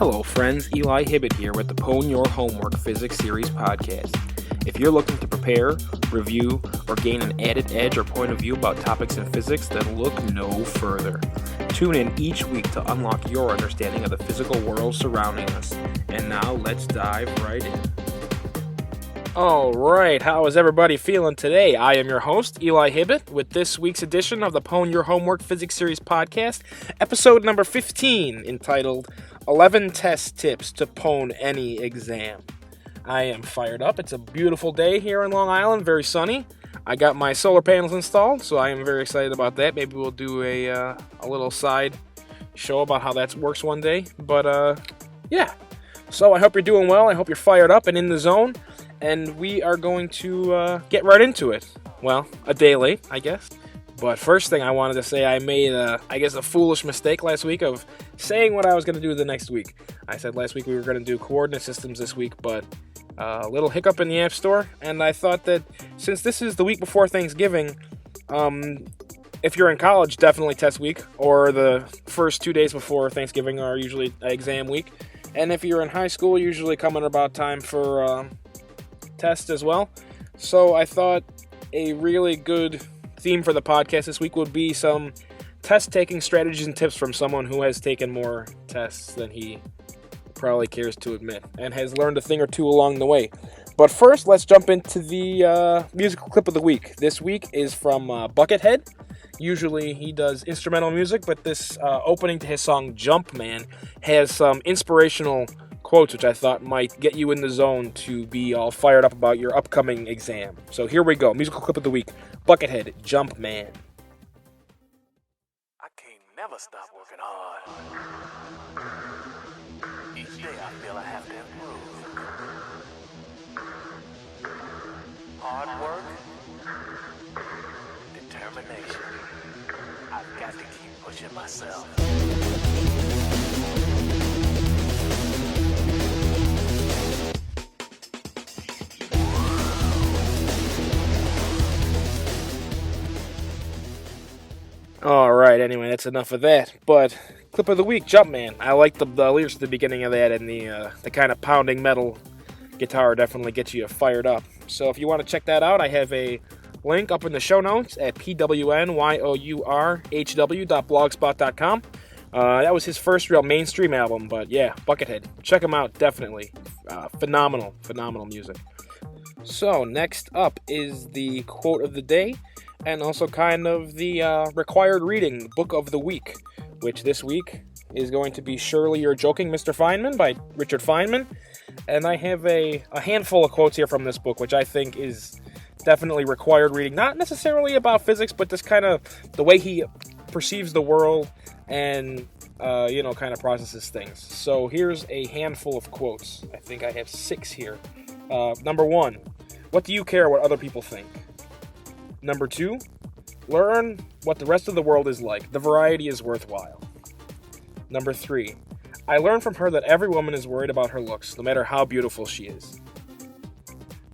Hello friends, Eli Hibbett here with the Pwn Your Homework Physics Series podcast. If you're looking to prepare, review, or gain an added edge or point of view about topics in physics, then look no further. Tune in each week to unlock your understanding of the physical world surrounding us. And now let's dive right in. Alright, how is everybody feeling today? I am your host, Eli Hibbett, with this week's edition of the Pwn Your Homework Physics Series podcast, episode number 15, entitled 11 Test Tips to Pwn Any Exam. I am fired up. It's a beautiful day here in Long Island, very sunny. I got my solar panels installed, so I am very excited about that. Maybe we'll do a little side show about how that works one day. But, yeah. So I hope you're doing well. I hope you're fired up and in the zone. And we are going to get right into it. Well, a day late, I guess. But first thing I wanted to say, I made, a foolish mistake last week of saying what I was going to do the next week. I said last week we were going to do coordinate systems this week, but a little hiccup in the App Store. And I thought that since this is the week before Thanksgiving, if you're in college, definitely test week. Or the first 2 days before Thanksgiving are usually exam week. And if you're in high school, usually coming about time for test as well. So I thought a really good theme for the podcast this week would be some test-taking strategies and tips from someone who has taken more tests than he probably cares to admit and has learned a thing or two along the way. But first, let's jump into the musical clip of the week. This week is from Buckethead. Usually he does instrumental music, but this opening to his song Jump Man has some inspirational quotes which I thought might get you in the zone to be all fired up about your upcoming exam. So here we go. Musical clip of the week. Buckethead, Jump Man. I can't never stop working hard. Each day I feel I have to improve. Hard work, determination. I've got to keep pushing myself. Alright, anyway, that's enough of that. But, clip of the week, Jumpman. I like the lyrics at the beginning of that, and the kind of pounding metal guitar definitely gets you fired up. So if you want to check that out, I have a link up in the show notes at pwnyourhw.blogspot.com. That was his first real mainstream album, but yeah, Buckethead. Check him out, definitely. Phenomenal music. So, next up is the quote of the day, and also kind of the required reading book of the week, which this week is going to be Surely You're Joking, Mr. Feynman by Richard Feynman. And I have a handful of quotes here from this book, which I think is definitely required reading. Not necessarily about physics, but just kind of the way he perceives the world and, kind of processes things. So here's a handful of quotes. I think I have 6 here. Number 1, what do you care what other people think? Number 2, learn what the rest of the world is like. The variety is worthwhile. Number 3, I learned from her that every woman is worried about her looks, no matter how beautiful she is.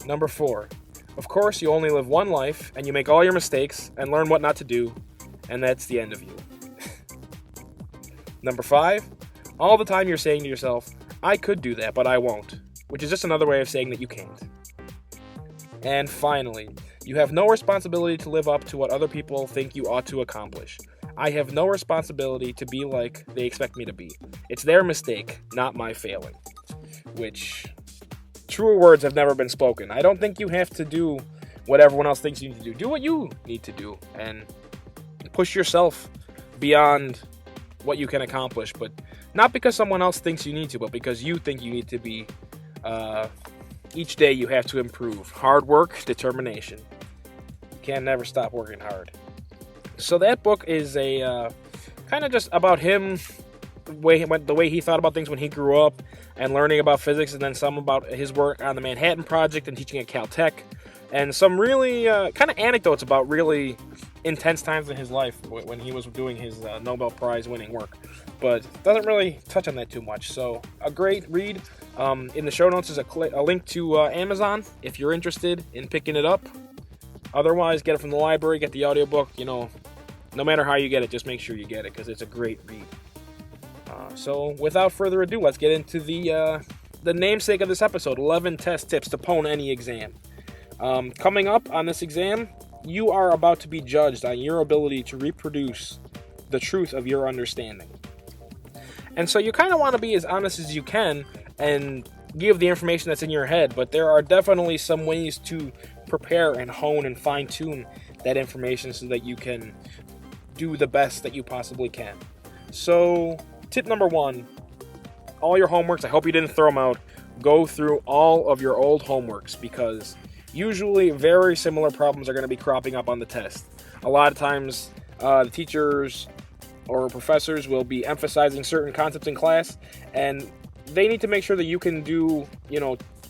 Number 4, of course you only live one life, and you make all your mistakes, and learn what not to do, and that's the end of you. Number 5, all the time you're saying to yourself, I could do that, but I won't, which is just another way of saying that you can't. And finally, you have no responsibility to live up to what other people think you ought to accomplish. I have no responsibility to be like they expect me to be. It's their mistake, not my failing. Which, truer words have never been spoken. I don't think you have to do what everyone else thinks you need to do. Do what you need to do and push yourself beyond what you can accomplish. But not because someone else thinks you need to, but because you think you need to be. Each day you have to improve. Hard work, determination. You can never stop working hard. So that book is a kind of just about him, the way he thought about things when he grew up, and learning about physics, and then some about his work on the Manhattan Project and teaching at Caltech, and some really kind of anecdotes about really intense times in his life when he was doing his Nobel Prize winning work. But doesn't really touch on that too much. So a great read. In the show notes is a link to Amazon if you're interested in picking it up. Otherwise, get it from the library, get the audiobook. No matter how you get it, just make sure you get it because it's a great read. So without further ado, let's get into the namesake of this episode, 11 test tips to pwn any exam. Coming up on this exam, you are about to be judged on your ability to reproduce the truth of your understanding. And so you kind of want to be as honest as you can and give the information that's in your head, but there are definitely some ways to prepare and hone and fine-tune that information so that you can do the best that you possibly can. So, tip number 1, all your homeworks, I hope you didn't throw them out, go through all of your old homeworks, because usually very similar problems are going to be cropping up on the test. A lot of times, the teachers or professors will be emphasizing certain concepts in class, and they need to make sure that you can do,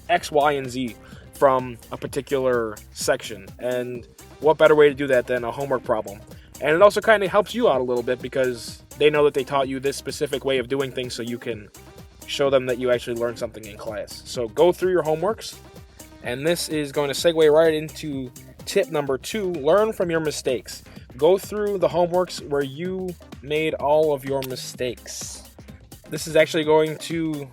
X, Y, and Z from a particular section. And what better way to do that than a homework problem? And it also kind of helps you out a little bit because they know that they taught you this specific way of doing things, so you can show them that you actually learned something in class. So go through your homeworks, and this is going to segue right into tip number 2, learn from your mistakes. Go through the homeworks where you made all of your mistakes. This is actually going to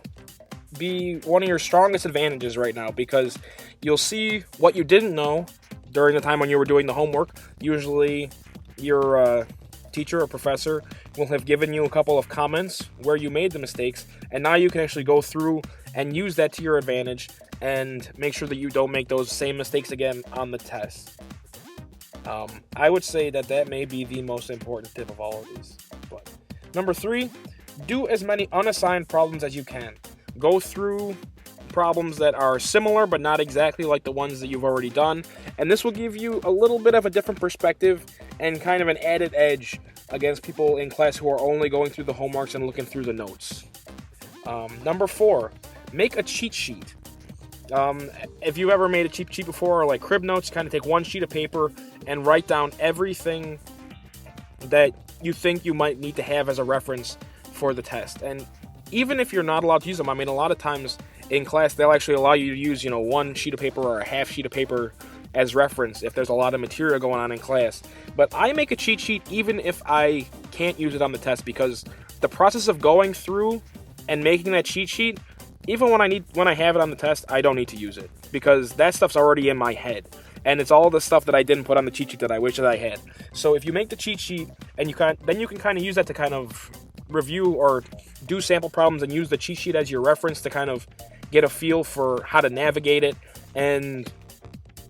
be one of your strongest advantages right now, because you'll see what you didn't know during the time when you were doing the homework. Usually your teacher or professor will have given you a couple of comments where you made the mistakes, and now you can actually go through and use that to your advantage and make sure that you don't make those same mistakes again on the test. I would say that may be the most important tip of all of these. But number 3, do as many unassigned problems as you can. Go through problems that are similar but not exactly like the ones that you've already done, and this will give you a little bit of a different perspective and kind of an added edge against people in class who are only going through the homeworks and looking through the notes. Number 4, make a cheat sheet. If you've ever made a cheat sheet before, or like crib notes, kind of take one sheet of paper and write down everything that you think you might need to have as a reference for the test. And even if you're not allowed to use them, a lot of times in class they'll actually allow you to use, one sheet of paper or a half sheet of paper as reference if there's a lot of material going on in class. But I make a cheat sheet even if I can't use it on the test, because the process of going through and making that cheat sheet, even when I have it on the test, I don't need to use it, because that stuff's already in my head, and it's all the stuff that I didn't put on the cheat sheet that I wish that I had. So if you make the cheat sheet, and then you can kind of use that to kind of review or do sample problems and use the cheat sheet as your reference to kind of get a feel for how to navigate it. And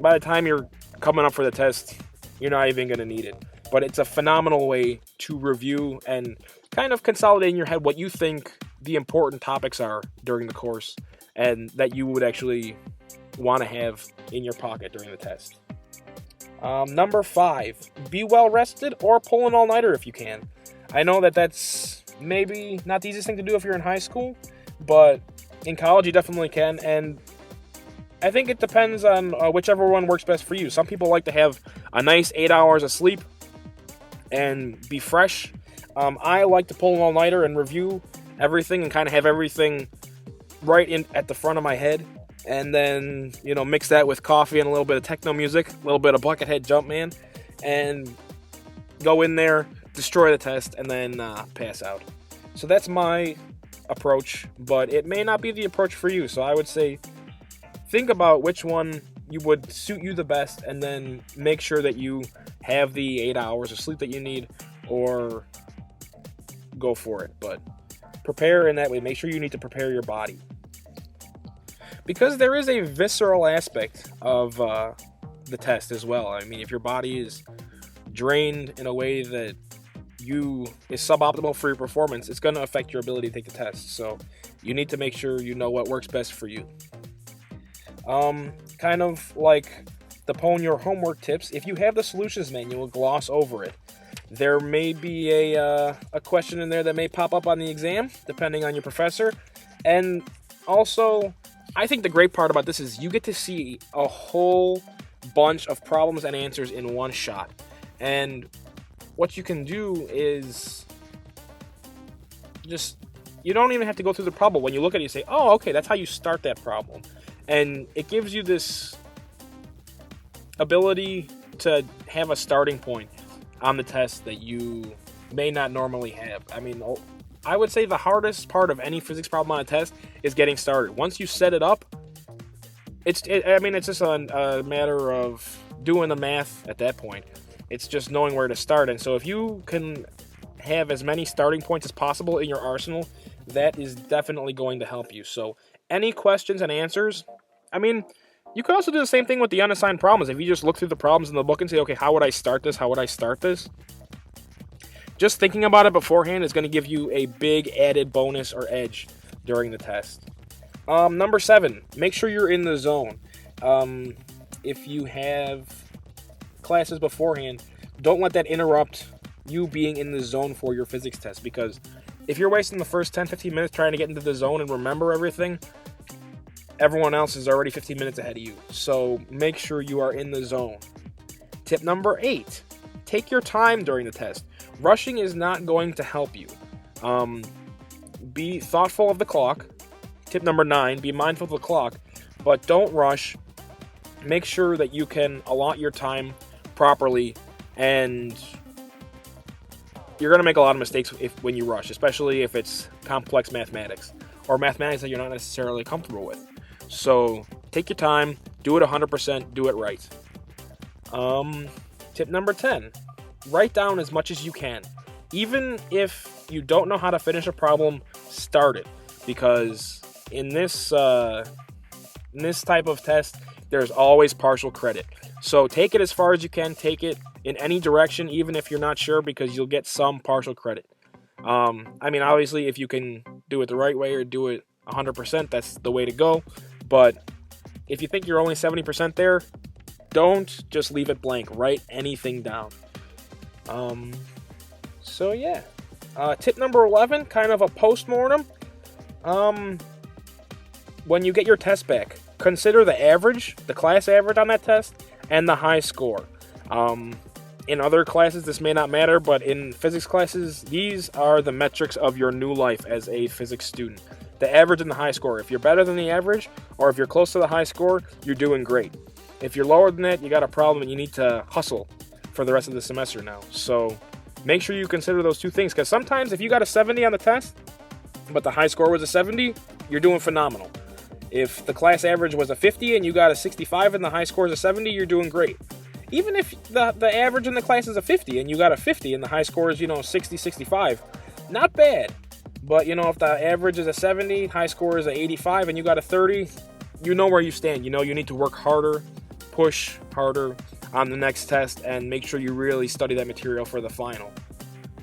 by the time you're coming up for the test, you're not even going to need it. But it's a phenomenal way to review and kind of consolidate in your head what you think the important topics are during the course, and that you would actually want to have in your pocket during the test. Number 5, be well rested or pull an all-nighter if you can. I know that that's maybe not the easiest thing to do if you're in high school, but in college you definitely can, and I think it depends on whichever one works best for you. Some people like to have a nice 8 hours of sleep and be fresh. I like to pull an all-nighter and review everything and kind of have everything right in at the front of my head, and then mix that with coffee and a little bit of techno music, a little bit of Buckethead Jumpman, and go in there, destroy the test, and then pass out. So that's my approach, but it may not be the approach for you. So I would say think about which one would suit you the best, and then make sure that you have the 8 hours of sleep that you need, or go for it. But prepare in that way. Make sure you need to prepare your body, because there is a visceral aspect of the test as well. If your body is drained in a way that is suboptimal for your performance, it's going to affect your ability to take the test. So you need to make sure you know what works best for you. Kind of like the Pwn Your Homework tips, if you have the solutions manual, gloss over it. There may be a question in there that may pop up on the exam, depending on your professor. And also, I think the great part about this is you get to see a whole bunch of problems and answers in one shot. And what you can do is you don't even have to go through the problem. When you look at it, you say, oh, okay, that's how you start that problem. And it gives you this ability to have a starting point on the test that you may not normally have. I would say the hardest part of any physics problem on a test is getting started. Once you set it up, it's just a matter of doing the math at that point. It's just knowing where to start. And so if you can have as many starting points as possible in your arsenal, that is definitely going to help you. So any questions and answers, you could also do the same thing with the unassigned problems. If you just look through the problems in the book and say, okay, how would I start this? How would I start this? Just thinking about it beforehand is going to give you a big added bonus or edge during the test. Number 7, make sure you're in the zone. If you have classes beforehand, don't let that interrupt you being in the zone for your physics test, because if you're wasting the first 10-15 minutes trying to get into the zone and remember everything, everyone else is already 15 minutes ahead of you. So make sure you are in the zone. Tip number 8, take your time during the test. Rushing is not going to help you. Be thoughtful of the clock. Tip number 9, be mindful of the clock, but don't rush. Make sure that you can allot your time properly, and you're going to make a lot of mistakes when you rush, especially if it's complex mathematics or mathematics that you're not necessarily comfortable with. So take your time, do it 100%, do it right. Tip number 10, write down as much as you can. Even if you don't know how to finish a problem, start it, because in this type of test, there's always partial credit. So take it as far as you can. Take it in any direction, even if you're not sure, because you'll get some partial credit. Obviously, if you can do it the right way or do it 100%, that's the way to go. But if you think you're only 70% there, don't just leave it blank. Write anything down. Tip number 11, kind of a post-mortem. When you get your test back, consider the average, the class average on that test, and the high score. In other classes, this may not matter, but in physics classes, these are the metrics of your new life as a physics student. The average and the high score. If you're better than the average, or if you're close to the high score, you're doing great. If you're lower than that, you got a problem and you need to hustle for the rest of the semester now. So make sure you consider those two things, because sometimes if you got a 70 on the test, but the high score was a 70, you're doing phenomenal. If the class average was a 50 and you got a 65 and the high score is a 70, you're doing great. Even if the average in the class is a 50 and you got a 50 and the high score is, 60, 65, not bad. But, if the average is a 70, high score is a 85, and you got a 30, you know where you stand. You need to work harder, push harder on the next test, and make sure you really study that material for the final.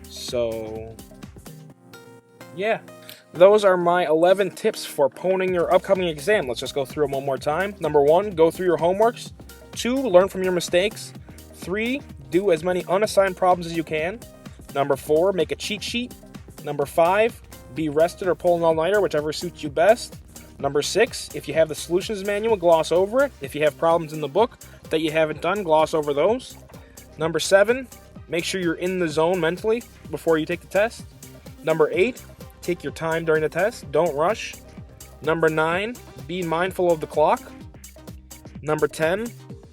So, yeah. Those are my 11 tips for poning your upcoming exam. Let's just go through them one more time. Number 1, go through your homeworks. 2, learn from your mistakes. 3, do as many unassigned problems as you can. Number 4, make a cheat sheet. Number 5, be rested or pull an all-nighter, whichever suits you best. Number 6, if you have the solutions manual, gloss over it. If you have problems in the book that you haven't done, gloss over those. Number 7, make sure you're in the zone mentally before you take the test. Number 8, take your time during the test. Don't rush. Number 9, be mindful of the clock. Number 10,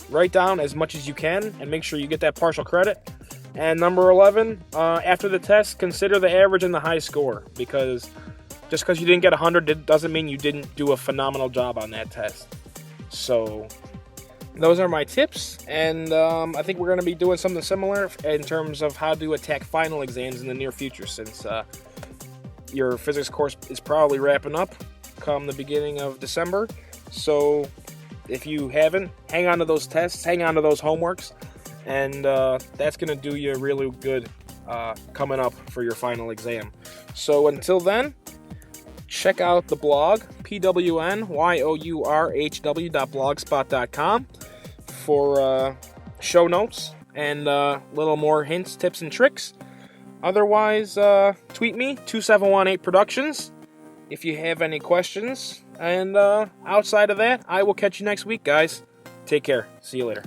write down as much as you can and make sure you get that partial credit. And number 11, after the test, consider the average and the high score, because just because you didn't get 100 doesn't mean you didn't do a phenomenal job on that test. So those are my tips, and I think we're going to be doing something similar in terms of how to attack final exams in the near future, since your physics course is probably wrapping up come the beginning of December. So if you haven't, hang on to those tests, hang on to those homeworks, and that's going to do you really good coming up for your final exam. So until then, check out the blog, pwnyourhw.blogspot.com, for show notes and little more hints, tips, and tricks. Otherwise, tweet me, 2718productions, if you have any questions. And outside of that, I will catch you next week, guys. Take care. See you later.